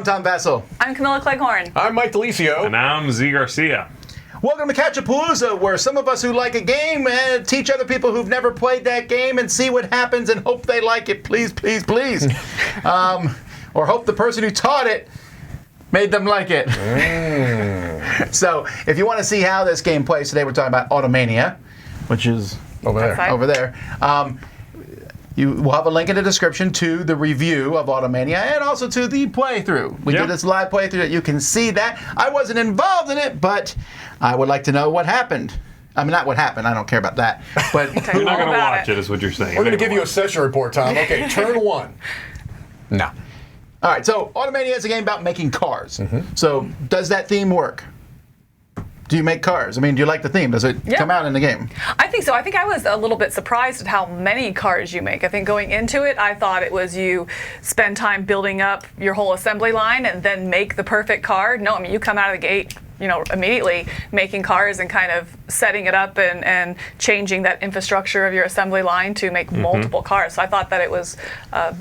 Tom Vessel. I'm Camilla Cleghorn. I'm Mike DeLisio. And I'm Z Garcia. Welcome to Catchupalooza, where some of us who like a game teach other people who've never played that game and see what happens and hope they like it. Please, please, please. Or hope the person who taught it made them like it. So, if you want to see how this game plays today, we're talking about Automania, which is over there. You will have a link in the description to the review of Automania and also to the playthrough. We did this live playthrough that you can see that. I wasn't involved in it, but I would like to know what happened. I mean, not what happened. I don't care about that. But you're not going to watch it, is what you're saying. We're going to give you a session report, Tom. Okay, turn one. No. All right, so Automania is a game about making cars. So does that theme work? Do you make cars? I mean, do you like the theme? Does it come out in the game? I think so. I think I was a little bit surprised at how many cars you make. I think going into it, I thought it was you spend time building up your whole assembly line and then make the perfect car. No, I mean, you come out of the gate, immediately making cars and kind of setting it up and changing that infrastructure of your assembly line to make multiple cars. So I thought that it was,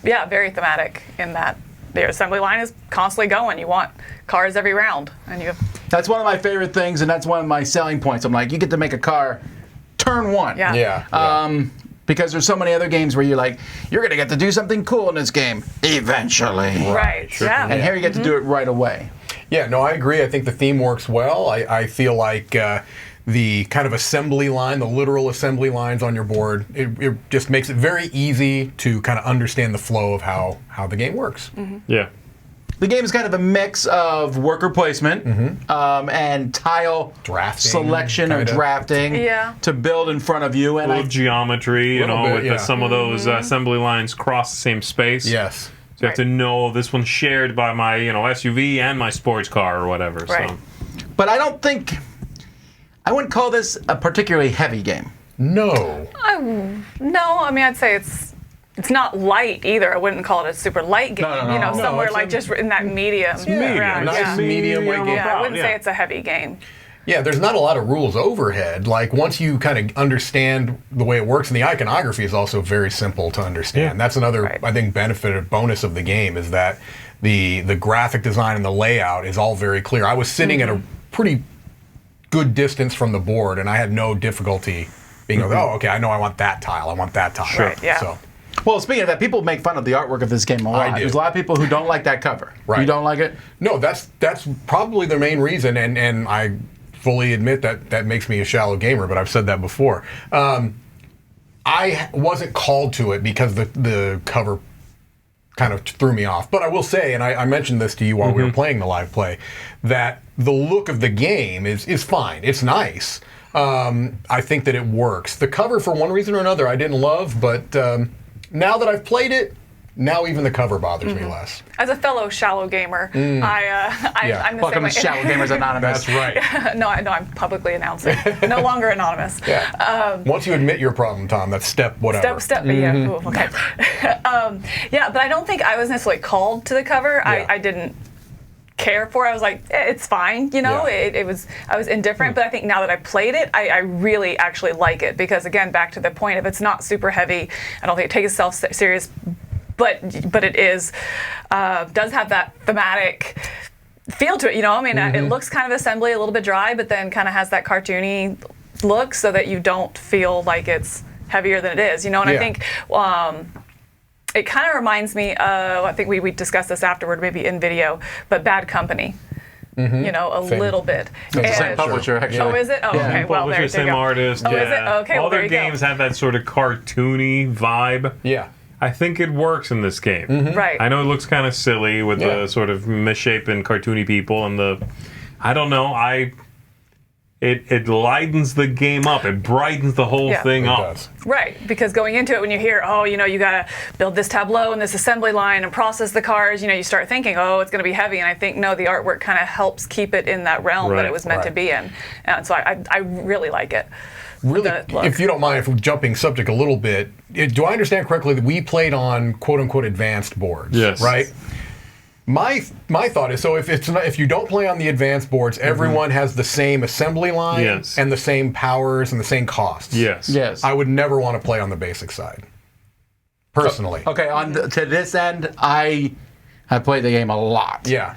very thematic in that your assembly line is constantly going. You want cars every round, and That's one of my favorite things, and that's one of my selling points. I'm like, you get to make a car, turn one. Because there's so many other games where you're like, you're going to get to do something cool in this game eventually. Right. Yeah. And here you get to do it right away. Yeah, no, I agree. I think the theme works well. I feel like the kind of assembly line, the literal assembly lines on your board, it just makes it very easy to kind of understand the flow of how the game works. Yeah. The game is kind of a mix of worker placement and tile drafting, selection or drafting to build in front of you. And geometry, with some of those assembly lines cross the same space. Yes. So you have to know this one's shared by my SUV and my sports car or whatever. Right. So. But I wouldn't call this a particularly heavy game. No. No, I mean, I'd say it's not light either. I wouldn't call it a super light game. No. Somewhere like just in that medium. Nice medium weight game. I wouldn't say it's a heavy game. Yeah, there's not a lot of rules overhead. Like, once you kind of understand the way it works, and the iconography is also very simple to understand. That's another, I think, benefit or bonus of the game is that the graphic design and the layout is all very clear. I was sitting at a pretty good distance from the board, and I had no difficulty being like, okay, I know I want that tile. I want that tile. Sure. Right, yeah. So. Well, speaking of that, people make fun of the artwork of this game a lot. I do. There's a lot of people who don't like that cover. Right. You don't like it? No, that's probably the main reason, and I fully admit that makes me a shallow gamer, but I've said that before. I wasn't called to it because the cover kind of threw me off. But I will say, and I mentioned this to you while we were playing the live play, that the look of the game is fine. It's nice. I think that it works. The cover, for one reason or another, I didn't love, but now that I've played it, now even the cover bothers me less. As a fellow shallow gamer, I'm the Welcome same way. to Shallow Gamers Anonymous. That's right. No, I'm publicly announcing. No longer anonymous. Once you admit your problem, Tom, that's step whatever. Yeah. Ooh, okay. But I don't think I was necessarily called to the cover. I didn't care for it. I was like, it's fine, I was indifferent, but I think now that I played it, I really actually like it because, again, back to the point of it's not super heavy. I don't think it takes itself serious, but it is does have that thematic feel to it, it looks kind of assembly, a little bit dry, but then kind of has that cartoony look so that you don't feel like it's heavier than it is, and I think it kind of reminds me of, I think we discussed this afterward, maybe in video, but Bad Company. A little bit. It's the same publisher, actually. Oh, is it? Oh, okay. Well, there you go. Same artist. Oh, is it? Okay, all there their you go. games have that sort of cartoony vibe. Yeah. I think it works in this game. Right. I know it looks kind of silly with the sort of misshapen, cartoony people and I don't know. It lightens the game up. It brightens the whole thing up. Does. Right, because going into it, when you hear, you got to build this tableau and this assembly line and process the cars, you start thinking, it's going to be heavy. And I think, no, the artwork kind of helps keep it in that realm that it was meant to be in. And so I really like it. Really, if you don't mind, if we're jumping subject a little bit, do I understand correctly that we played on quote-unquote advanced boards? Yes. Right? My thought is, so if you don't play on the advanced boards, everyone has the same assembly line and the same powers and the same costs. Yes. I would never want to play on the basic side, personally. Okay, to this end, I I've played the game a lot. Yeah.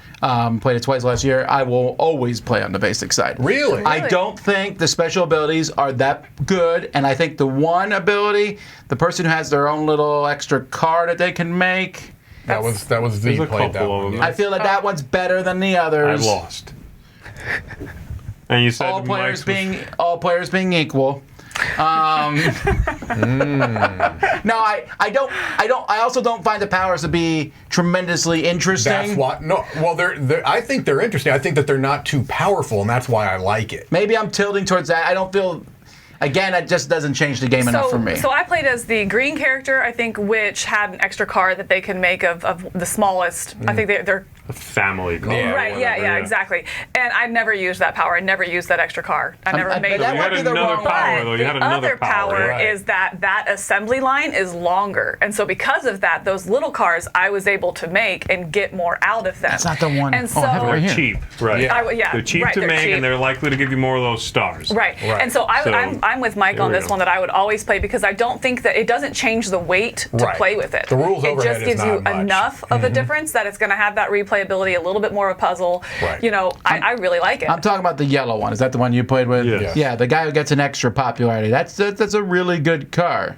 Played it twice last year. I will always play on the basic side. Really? I don't think the special abilities are that good, and I think the one ability, the person who has their own little extra car that they can make. That was There's the a played that couple of one. them. Yeah. I feel like that one's better than the I others. lost. And you said All players Mike's being equal. No, I also don't find the powers to be tremendously interesting. That's why. No, well, I think they're interesting. I think that they're not too powerful, and that's why I like it. Maybe I'm tilting towards that. I don't feel. Again, it just doesn't change the game enough for me. So I played as the green character, I think, which had an extra card that they can make of the smallest. I think they're family car. Yeah. right. Yeah, exactly. And I never used that power. I never used that extra car. I never made that it. might be the wrong power, though. You had The another other power right. is that assembly line is longer, and so because of that, those little cars I was able to make and get more out of them. That's not the one. And so I have it right They're here. cheap, right? Yeah. They're cheap right, to they're make, cheap. and they're likely to give you more of those stars. Right. Right. And so, I'm with Mike there on we this go. one that I would always play because I don't think that it doesn't change the weight to Right. play with it. The rules it overhead just is gives you not much. enough of a difference that it's going to have that replayability, a little bit more of a puzzle. Right. You know, I really like it. I'm talking about the yellow one. Is that the one you played with? Yes. Yeah, the guy who gets an extra popularity. That's a really good car.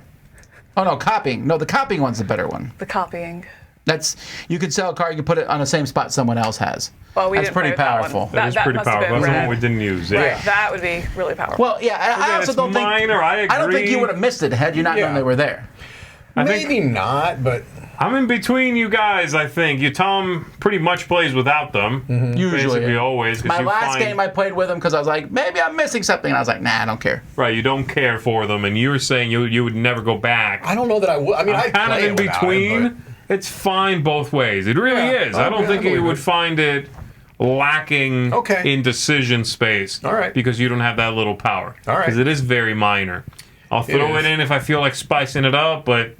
Oh no, copying. No, the copying one's the better one. The copying. That's you can sell a car, you can put it on the same spot someone else has. Well, we That's didn't play pretty with that one. powerful. That is pretty must have powerful. been That's the one red. we didn't use. Yeah. Right. That would be really powerful. Well, yeah, I also it's don't think minor, I don't think you agree. would have missed it had you not known Yeah. they were there. I think Maybe not, but I'm in between you guys. I think Tom pretty much plays without them. Usually. Basically always. 'Cause My you last find, game I played with him because I was like, maybe I'm missing something. And I was like, nah, I don't care. right, you don't care for them, and you were saying you would never go back. I don't know that I would. I mean, I'm I'd kind of play in it without between. it, It's fine both ways. It really Yeah. is. I don't Yeah, think I believe you would it. find it lacking Okay. in decision space. All right. Because you don't have that little power. All right. Because it is very minor. I'll throw is. it in if I feel like spicing it up, but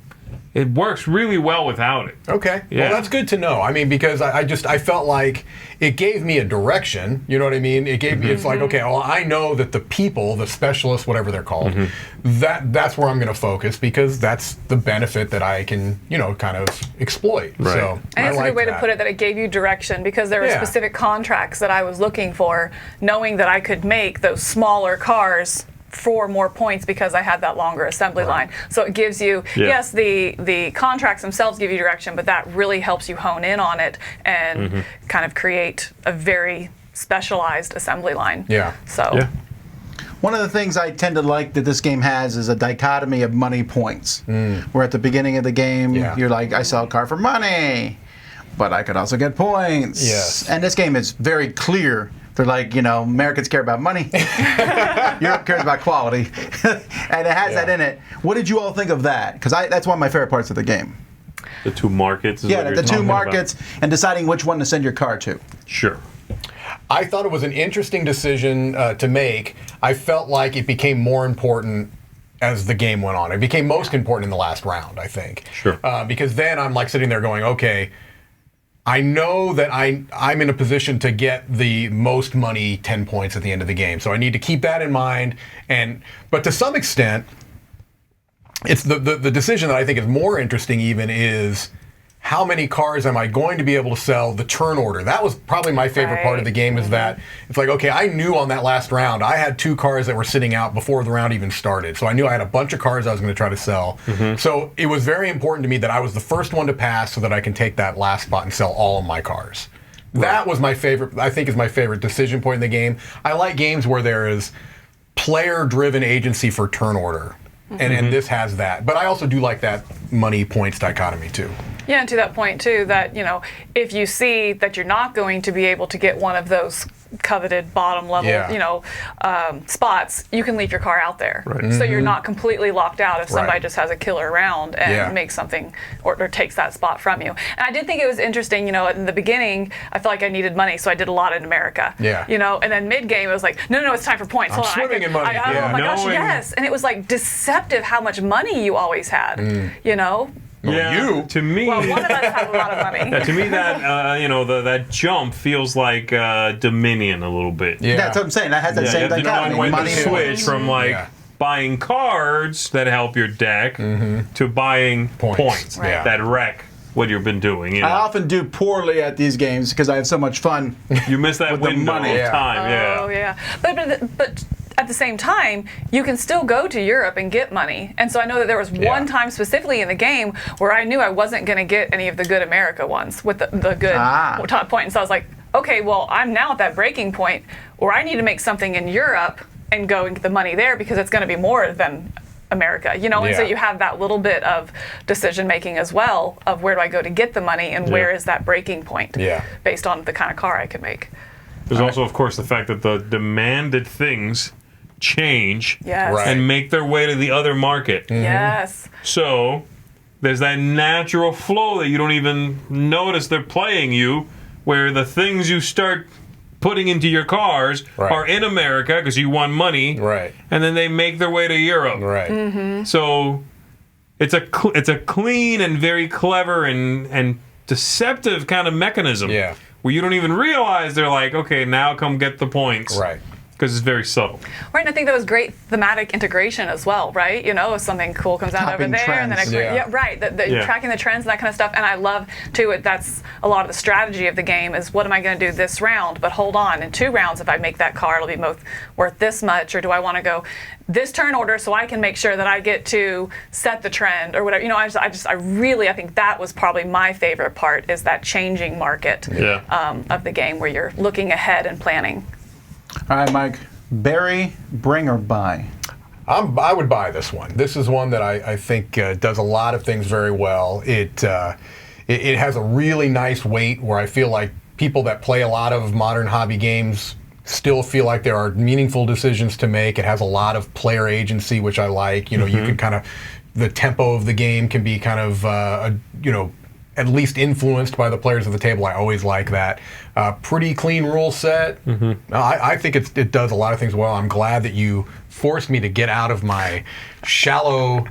it works really well without it. Okay. Yeah. Well, that's good to know. I mean, because I felt like it gave me a direction. You know what I mean? It gave me. It's like, okay, well, I know that the people, the specialists, whatever they're called, that's where I'm going to focus because that's the benefit that I can, kind of exploit. Right. So And I it's a like good way that. to put it that it gave you direction because there were Yeah. specific contracts that I was looking for, knowing that I could make those smaller cars for more points because I had that longer assembly line. So it gives you, Yeah. yes, the contracts themselves give you direction, but that really helps you hone in on it and kind of create a very specialized assembly line. Yeah. So. Yeah. One of the things I tend to like that this game has is a dichotomy of money points. Where at the beginning of the game, Yeah. you're like, I sell a car for money, but I could also get points. Yes. And this game is very clear. They're like, Americans care about money. Europe cares about quality. And it has that in it. What did you all think of that? Because that's one of my favorite parts of the game. The two markets. Is Yeah, what you're the two talking about. markets and deciding which one to send your car to. Sure. I thought it was an interesting decision to make. I felt like it became more important as the game went on. It became most important in the last round, I think. Sure. Because then I'm like sitting there going, okay, I know that I'm in a position to get the most money, 10 points at the end of the game. So I need to keep that in mind. But to some extent, it's the decision that I think is more interesting even is how many cars am I going to be able to sell, the turn order. That was probably my favorite part of the game is that it's like, okay, I knew on that last round, I had 2 cars that were sitting out before the round even started. So I knew I had a bunch of cars I was going to try to sell. So it was very important to me that I was the first one to pass so that I can take that last spot and sell all of my cars. That was my favorite, I think is my favorite decision point in the game. I like games where there is player-driven agency for turn order. And this has that. But I also do like that money points dichotomy too. Yeah, and to that point too, that if you see that you're not going to be able to get one of those coveted bottom level, spots, you can leave your car out there. Right. So you're not completely locked out if somebody Right. just has a killer round and makes something or takes that spot from you. And I did think it was interesting, in the beginning, I felt like I needed money, so I did a lot in America. Yeah. And then mid game, it was like, no, it's time for points. I'm Hold on, swimming in money. oh Yeah. my gosh, Knowing- yes. And it was like deceptive how much money you always had. you? To me. Well, one of us had a lot of money. Yeah, to me, that that jump feels like Dominion a little bit. Yeah. That's what I'm saying. That has that Yeah, same you have to know dichotomy. when Money to and switch points. from Yeah. buying cards that help your deck to buying points Yeah. that wreck what you've been doing. You know? I often do poorly at these games because I have so much fun. You miss that with the window money. of time. Oh, yeah. But at the same time, you can still go to Europe and get money. And so I know that there was one time specifically in the game where I knew I wasn't going to get any of the good America ones with the good top point. And so I was like, okay, well, I'm now at that breaking point where I need to make something in Europe and go and get the money there because it's going to be more than America, you know, and so you have that little bit of decision making as well of where do I go to get the money and where is that breaking point based on the kind of car I could make. There's also, of course, the fact that the demanded things change and make their way to the other market. Yes. So there's that natural flow that you don't even notice they're playing you, where the things you start putting into your cars are in America because you won money, and then they make their way to Europe. So it's a clean and very clever and deceptive kind of mechanism where you don't even realize they're like, okay, now come get the points. Because it's very subtle. Right, and I think that was great thematic integration as well, right? You know, if something cool comes out over there, and then tracking the trends and that kind of stuff. And I love too, that's a lot of the strategy of the game is what am I going to do this round? But hold on, in 2 rounds, if I make that car, it'll be worth this much, or do I want to go this turn order so I can make sure that I get to set the trend or whatever? You know, I think that was probably my favorite part is that changing market of the game where you're looking ahead and planning. All right, Mike. Bury, bring, or buy? I would buy this one. This is one that I think does a lot of things very well. It has a really nice weight where I feel like people that play a lot of modern hobby games still feel like there are meaningful decisions to make. It has a lot of player agency, which I like. You know, you can kind of, the tempo of the game can be kind of, at least influenced by the players at the table. I always like that. Pretty clean rule set. I think it does a lot of things well. I'm glad that you forced me to get out of my shallow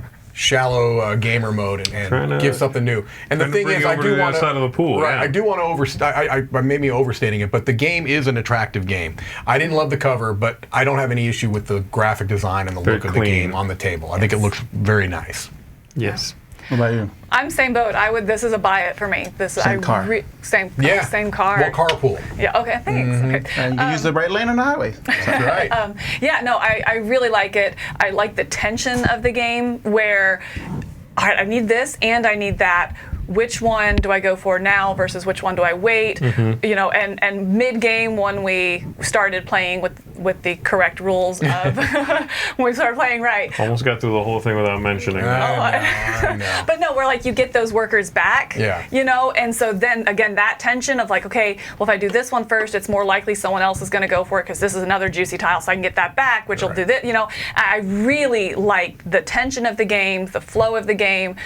gamer mode and give something new. And the thing is, I do want to side of the pool. I do want to I may be overstating it, but the game is an attractive game. I didn't love the cover, but I don't have any issue with the graphic design and the look of the game on the table. I think it looks very nice. Yes. What about you? I'm same boat. This is a buy it for me. Same car. Same car. Well, carpool. Yeah. Okay. Thanks. Okay. And you use the right lane on the highway. That's right. I really like it. I like the tension of the game where, all right, I need this and I need that. Which one do I go for now versus which one do I wait? You know, and mid game when we started playing with the correct rules of when we started playing right. Almost got through the whole thing without mentioning that. I know. But no, we're like you get those workers back. You know, and so then again that tension of like, okay, well if I do this one first, it's more likely someone else is going to go for it because this is another juicy tile, so I can get that back, which will do this. You know, I really like the tension of the game, the flow of the game.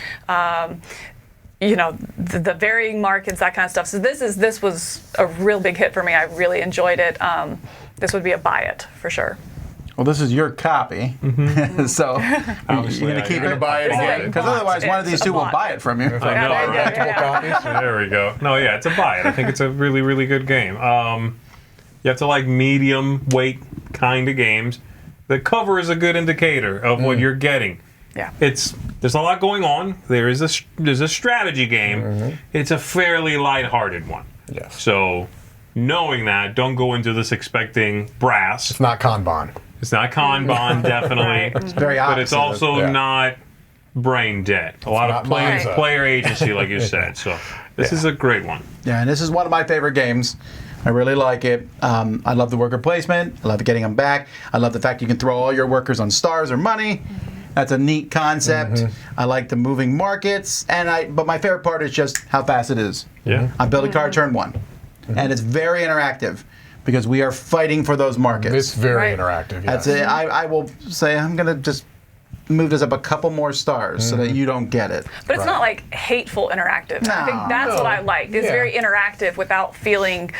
You know, the varying markets, that kind of stuff. So this was a real big hit for me. I really enjoyed it. This would be a buy it for sure. Well, this is your copy, so you're going to keep it, buy it again, because otherwise one of these two will buy it from you. I know, right? There we go. No, yeah, it's a buy it. I think it's a really, really good game. You have to like medium weight kind of games. The cover is a good indicator of what you're getting. Yeah. There's a lot going on. There's a strategy game. It's a fairly lighthearted one. Yes. So knowing that, don't go into this expecting brass. It's not Kanban. It's not Kanban, definitely. It's very opposite. But it's also not brain dead. A lot of player agency, like you said. So this is a great one. Yeah, and this is one of my favorite games. I really like it. I love the worker placement. I love getting them back. I love the fact you can throw all your workers on stars or money. That's a neat concept. I like the moving markets, but my favorite part is just how fast it is. Yeah. I build a car turn 1, and it's very interactive because we are fighting for those markets. It's very interactive. Yes. That's it. I will say I'm gonna just move this up a couple more stars so that you don't get it. But it's not like hateful interactive. No. I think that's what I like. It's very interactive without feeling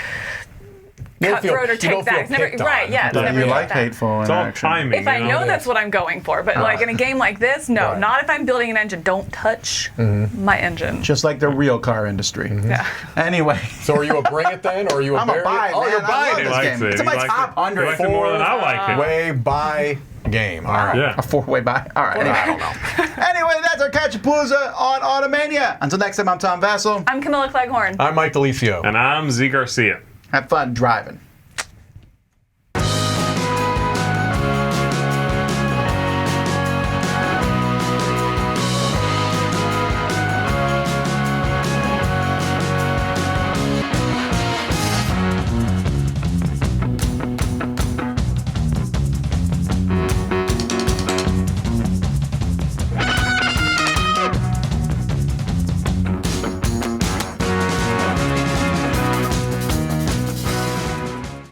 cutthroat or take that. It's never right. Yeah, it's never You like like that. hateful It's all interaction. timing. If I know that's what I'm going for, but like in a game like this, no, Right. not if I'm building an engine. Don't touch my engine. Just like the real car industry. Yeah. Anyway. So are you a bring it then, or are you a I'm a bury buy, it? Oh, man. you're I buying love it. this Likes game. it. It's in He my likes top it. 100. He likes it more than I like it. Way buy game. All right. Yeah. A 4-way buy. All right. Anyway. I don't know. Anyway, that's our Catchupalooza on Automania. Until next time, I'm Tom Vassell. I'm Camilla Cleghorn. I'm Mike DeLisio. And I'm Z Garcia. Have fun driving.